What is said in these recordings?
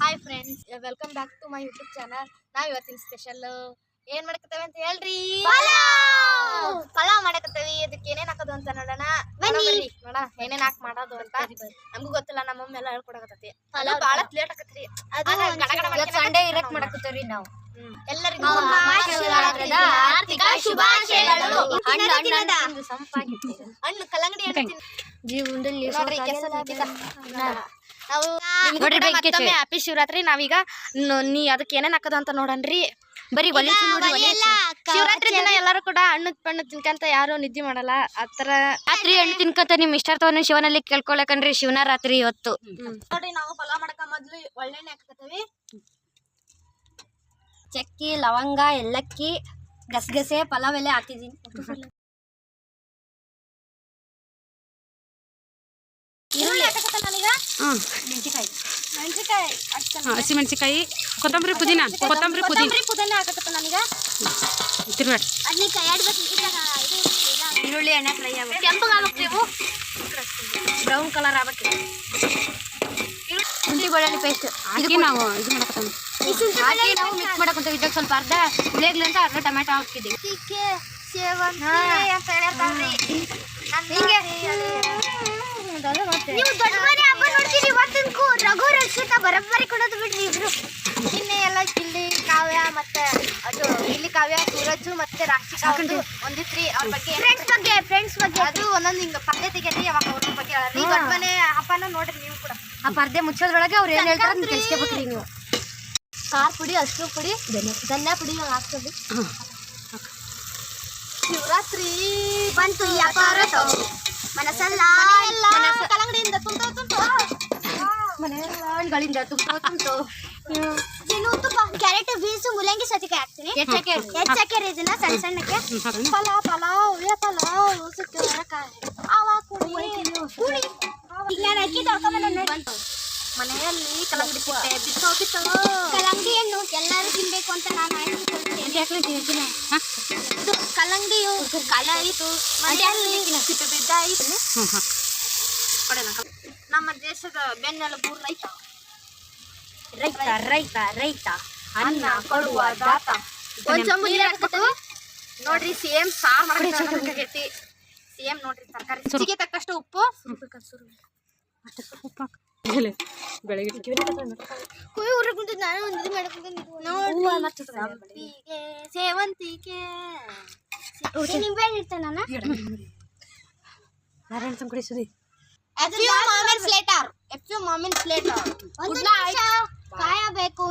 Hi friends, welcome back to my YouTube channel. ನಾವು ಇವತ್ತಿನ special ಏನ್ ಮಾಡಕತ್ತೇವೆ ಅಂತ ಹೇಳ್ರಿ. ಪಲಾವ್ ಮಾಡಕತ್ತೇವಿ. ಅದಕ್ಕೆ ಏನೇನ್ ಹಾಕೋದು ಅಂತ ನೋಡೋಣ. ನೋಡೋಣ ಏನೇನ್ ಹಾಕಿ ಮಾಡೋದು ಅಂತ. ನಮಗೂ ಗೊತ್ತಿಲ್ಲ, ನಮ್ಮ ಮಮ್ಮಿ ಎಲ್ಲ ಹೇಳ್ಕೊಡಕತ್ತೈತಿ. ಪಲಾವ್ ಬಾಳ ಲೇಟ್ ಆಕತ್ರಿ. ಸಂಡೇ ಇರಕ್ ಮಾಡಕತ್ತೇವ್ರಿ ನಾವು. ಎಲ್ಲರಿಗೂ ಆರ್ಥಿಕ ಶುಭಾಶಯಗಳು. ಹಣ್ಣು ಕಲ್ಲಂಗಡಿ ಹಣ್ಣು ಜೀವನದಲ್ಲಿ ನಾವು ಮತ್ತೊಮ್ಮೆ ಹ್ಯಾಪಿ ಶಿವರಾತ್ರಿ. ನಾವೀಗ ನೀ ಅದಕ್ಕೆ ಏನೇನ್ ಹಾಕೋದು ಅಂತ ನೋಡನ್ರಿ. ಬರೀ ಶಿವರಾತ್ರಿ ದಿನ ಎಲ್ಲರೂ ಕೂಡ ಹಣ್ಣು ಪಣ್ಣು ತಿನ್ಕಂತ ಯಾರು ನಿದ್ದೆ ಮಾಡಲ್ಲ. ಆತರ ರಾತ್ರಿ ಹಣ್ಣು ತಿನ್ಕಂತ ನಿಮ್ ಇಷ್ಟಾರ್ಥವನ್ನು ಶಿವನಲ್ಲಿ ಕೇಳ್ಕೊಳಕನ್ರಿ. ಶಿವನ ರಾತ್ರಿ ಇವತ್ತು ನೋಡ್ರಿ, ನಾವು ಪಲಾವ್ ಮಾಡಕ ಮೊದ್ಲು ಒಳ್ಳೆಣ್ಣೆ ಹಾಕತ್ತೇವಿ. ಚಕ್ಕಿ, ಲವಂಗ, ಏಲಕ್ಕಿ, ಗಸಗಸೆ, ಪಲಾವ್ ಎಲೆ ಹಾಕಿದೀನಿ. ಈರುಳ್ಳಿ ಹಾಕತ್ತ ನಾನೀಗ. ಮೆಣಸಿನಕಾಯಿ, ಹಸಿಮೆಣಸಿನಕಾಯಿ, ಕೊತ್ತಂಬರಿ, ಪುದೀನ ಹಾಕತ್ತ ನಾನೀಗ. ಈರುಳ್ಳಿ ಎಣ್ಣೆ ಫ್ರೈ ಆಗ್ಬೇಕು, ಕೆಂಪಗಾಗಬೇಕು, ಬ್ರೌನ್ ಕಲರ್ ಆಗ್ಬೇಕು. ಶುಂಠಿ ಬೆಳ್ಳುಳ್ಳಿ ಪೇಸ್ಟ್ ಹಾಕಿ ನಾವು ಇದು ಹಾಕಿ ನಾವು ಮಿಕ್ಸ್ ಮಾಡಕೊಂತೀವಿ. ಇದಕ್ಕೆ ಸ್ವಲ್ಪ ಅರ್ಧ ಬಿಳಿಗ್ಲಿ ಅಂತ ಅರ್ಧ ಟೊಮೆಟೊ ಹಾಕಿದ್ದೀವಿ. ನಿನ್ನೆ ಎಲ್ಲ ಇಲ್ಲಿ ಕಾವ್ಯ ಮತ್ತೆ ಅದು ಇಲ್ಲಿ ಕಾವ್ಯ, ಸೂರಜ್ ಮತ್ತೆ ರಾಶಿಕಾ ಒಂದಿತ್ರಿ. ಅವ್ರ ಬಗ್ಗೆ ಫ್ರೆಂಡ್ಸ್ ಬಗ್ಗೆ ಅದು ಒಂದೊಂದು ಹಿಂಗ ಪರ್ದೆ ತೆಗೆದಿ. ಅವಾಗ ಅವ್ರ ಬಗ್ಗೆ ಹೇಳಿ. ದೊಡ್ಡ ಮನೆ ಹಬ್ಬನ ನೋಡ್ರಿ ನೀವು ಕೂಡ. ಆ ಪರ್ದೆ ಮುಚ್ಚೋದ್ರೊಳಗೆ ಅವ್ರು ಏನ್ ಹೇಳ್ತಾರ ಅಂತ ತಿಳಿಸ್ಕೋಬೇಕ್ರಿ ನೀವು. ಖಾರ ಪುಡಿ, ಅರಿಶಿನ ಪುಡಿ, ಧನಿಯಾ ಪುಡಿ ಹಾಕ್ತದೆ. ಶಿವರಾತ್ರಿ ಬಂತು, ಮನಸ್ಸೆಲ್ಲ ಕಲ್ಲಂಗಡಿಯಿಂದ ಮನೆಗಳಿಂದ ತುಂಬ್ತು. ಕ್ಯಾರೆಟ್, ಬೀನ್ಸು, ಮುಲ್ಲಂಗಿ, ಸೌತೆಕಾಯಿ ಹಾಕ್ತೀನಿ. ಹೆಚ್ಚಾಕ್ಯಾರ ಇದನ್ನ ಸಣ್ಣ ಸಣ್ಣಕ್ಕೆ. ಪಲಾವ್ ಮನೆಯಲ್ಲಿ ಕಲ್ಲಂಗಡಿ ಸಿಟ್ಟೆ ಬಿತ್ತೋ ಕಲ್ಲಂಗಡಿ ಹಣ್ಣು ಎಲ್ಲರೂ ತಿನ್ಬೇಕು ಅಂತ ನಾನು ಕಲ್ಲಂಗಡಿಯು ಕಾಲ ಆಯಿತು, ಸಿಪ್ಪೆ ಬಿದ್ದಾಯಿತು. ನಮ್ಮ ದೇಶದ ಬೆನ್ನೆಲುಬು ರೈತ. ರೈತ ರೈತ ರೈತ ಅನ್ನ ಕೊಡುವ ದಾತ. ಒಂದ್ ಚಮಚ ನೀರ್ ಹಾಕ್ಬೇಕು ನೋಡ್ರಿ. Same sir ಮಾಡಕೈತಿ. ಸೇಮ್ ನೋಡ್ರಿ, ತರಕಾರಿ ರುಚಿಗೆ ತಕ್ಕಷ್ಟು ಉಪ್ಪು. ಸೇವಂತಿಗೆ ನಿಂಬೆಹಣ್ಣು ಇಡ್ತೇನೆ ನಾನು. ನಾರಾಯಣ ಸಂಕುಡಿ ಸುದಿ ಕಾಯಬೇಕು.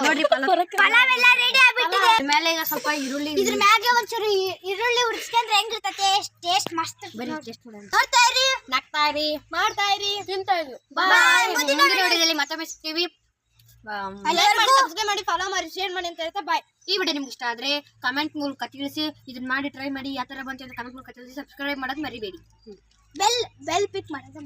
ನೋಡ್ರಿ, ಪಲಾವ್ ಎಲ್ಲ ರೆಡಿ ಆಗ್ಬಿಟ್ಟಿದೆ. ಮೇಲೆ ಈಗ ಸ್ವಲ್ಪ ಈರುಳ್ಳಿ, ಇದ್ರ ಮ್ಯಾಗೆ ಒಂಚೂರು ಈರುಳ್ಳಿ ಉಡಿಸ್ಕೊಂಡ್ರೆ ಹೆಂಗಿರ್ತತೆ ಟೇಸ್ಟ್ ಮಸ್ತ್. ಬರೀ ಟೇಸ್ಟ್ ಮಾಡೋಣ. ನೋಡ್ತಾ ಇರಿ, ನಗ್ತಾ ಇರಿ, ಮಾಡ್ತಾ ಇರಿ, ತಿಂತಾ ಇರಿ. ಮುಂದಿನ ವಿಡಿಯೋದಲ್ಲಿ ಮತ್ತೊಮ್ಮೆ ಸಿಗ್ತೀವಿ. ಸಬ್ಸ್ಕ್ರೈಬ್ ಮಾಡಿ, ಫಾಲೋ ಮಾಡಿ, ಶೇರ್ ಮಾಡಿ ಅಂತ ಹೇಳ್ತಾ ಬಾಯ್. ಈ ವಿಡಿಯೋ ನಿಮ್ಗೆ ಇಷ್ಟ ಆದ್ರೆ ಕಮೆಂಟ್ ಮೂಲಕ ತಿಳಿಸಿ. ಇದನ್ನ ಮಾಡಿ ಟ್ರೈ ಮಾಡಿ. ಯಾವ ತರ ಬಂತು ಅಂತ ಕಮೆಂಟ್ ಮೂಲಕ ತಿಳಿಸಿ. ಸಬ್ಸ್ಕ್ರೈಬ್ ಮಾಡೋದು ಮರಿಬೇಡಿ. ಬೆಲ್ ಪಿಕ್ ಮಾಡೋದು